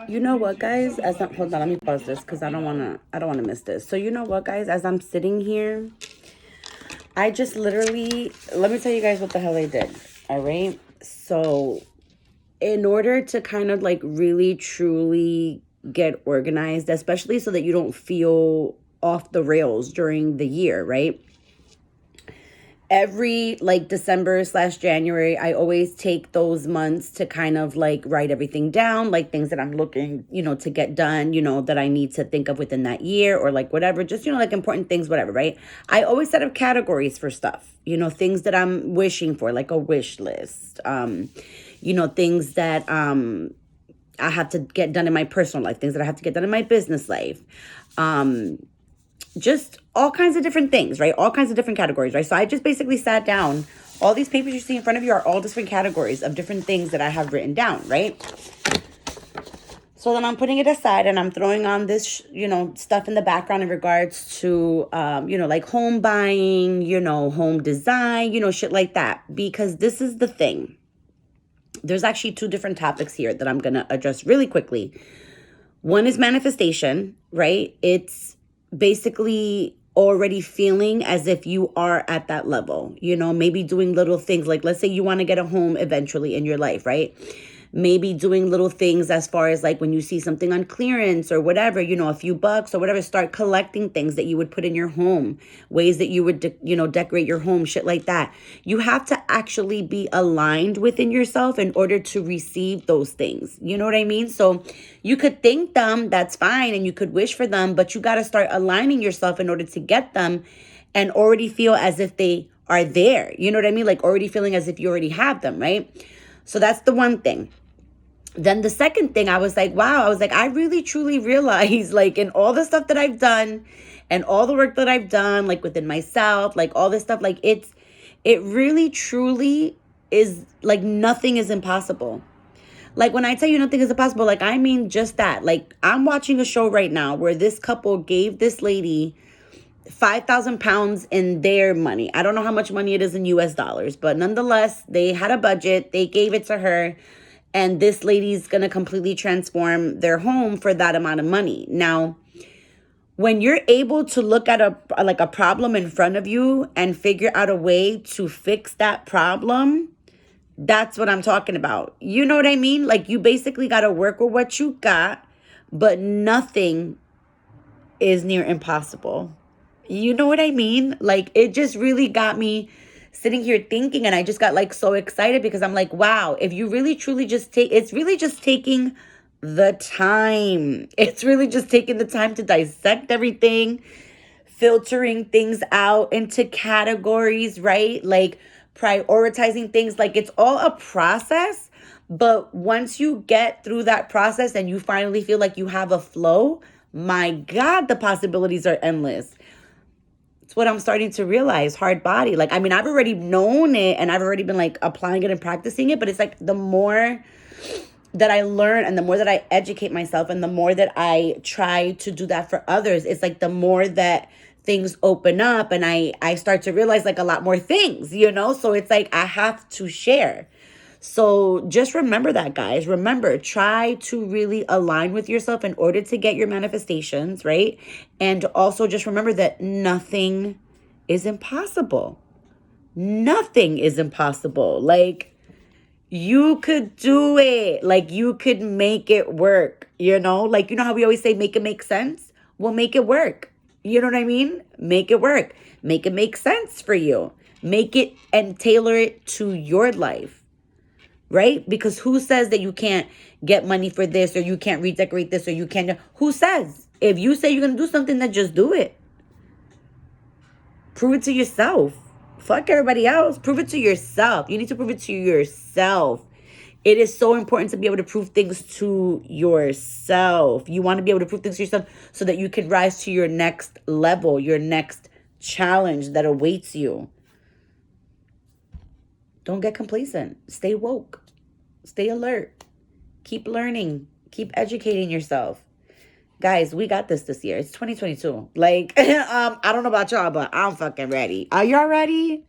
You know what, guys? Hold on, let me pause this because I don't wanna miss this. So you know what, guys? As I'm sitting here, I just literally let me tell you guys what the hell I did. All right. So in order to kind of like really truly get organized, especially so that you don't feel off the rails during the year, right? Every like December/January, I always take those months to kind of like write everything down, like things that I'm looking, to get done, that I need to think of within that year or like whatever, just, like important things, whatever, right? I always set up categories for stuff, things that I'm wishing for, like a wish list, things that, I have to get done in my personal life, things that I have to get done in my business life. Just all kinds of different things, right? All kinds of different categories, right? So I just basically sat down. All these papers you see in front of you are all different categories of different things that I have written down, right? So then I'm putting it aside and I'm throwing on this, stuff in the background in regards to, like home buying, home design, shit like that. Because this is the thing. There's actually two different topics here that I'm going to address really quickly. One is manifestation, right? It's basically already feeling as if you are at that level, maybe doing little things like, let's say you want to get a home eventually in your life, right? Maybe doing little things as far as like when you see something on clearance or whatever, a few bucks or whatever, start collecting things that you would put in your home, ways that you would, decorate your home, shit like that. You have to actually be aligned within yourself in order to receive those things. You know what I mean? So you could think them, that's fine, and you could wish for them, but you got to start aligning yourself in order to get them and already feel as if they are there. You know what I mean? Like already feeling as if you already have them, right? So that's the one thing. Then the second thing, I was like, wow, I really truly realized, like, in all the stuff that I've done and all the work that I've done, like within myself, like all this stuff, like it really truly is like nothing is impossible. Like when I tell you nothing is impossible, like I mean just that. Like I'm watching a show right now where this couple gave this lady 5,000 pounds in their money. I don't know how much money it is in US dollars, but nonetheless, they had a budget. They gave it to her. And this lady's going to completely transform their home for that amount of money. Now, when you're able to look at a problem in front of you and figure out a way to fix that problem, that's what I'm talking about. You know what I mean? Like you basically got to work with what you got, but nothing is near impossible. You know what I mean? Like it just really got me sitting here thinking, and I just got like so excited because I'm like, wow, if you really truly it's really just taking the time. It's really just taking the time to dissect everything, filtering things out into categories, right? Like prioritizing things. Like it's all a process. But once you get through that process and you finally feel like you have a flow, my God, the possibilities are endless. It's what I'm starting to realize, hard body. Like, I mean, I've already known it and I've already been like applying it and practicing it. But it's like the more that I learn and the more that I educate myself and the more that I try to do that for others, it's like the more that things open up and I start to realize like a lot more things, So it's like I have to share. So just remember that, guys. Remember, try to really align with yourself in order to get your manifestations, right? And also just remember that nothing is impossible. Nothing is impossible. Like, you could do it. Like, you could make it work, Like, you know how we always say make it make sense? Well, make it work. You know what I mean? Make it work. Make it make sense for you. Make it and tailor it to your life. Right? Because who says that you can't get money for this or you can't redecorate this or you can't? Who says? If you say you're going to do something, then just do it. Prove it to yourself. Fuck everybody else. Prove it to yourself. You need to prove it to yourself. It is so important to be able to prove things to yourself. You want to be able to prove things to yourself so that you can rise to your next level, your next challenge that awaits you. Don't get complacent. Stay woke. Stay alert. Keep learning. Keep educating yourself. Guys, we got this year. It's 2022. Like, I don't know about y'all, but I'm fucking ready. Are y'all ready?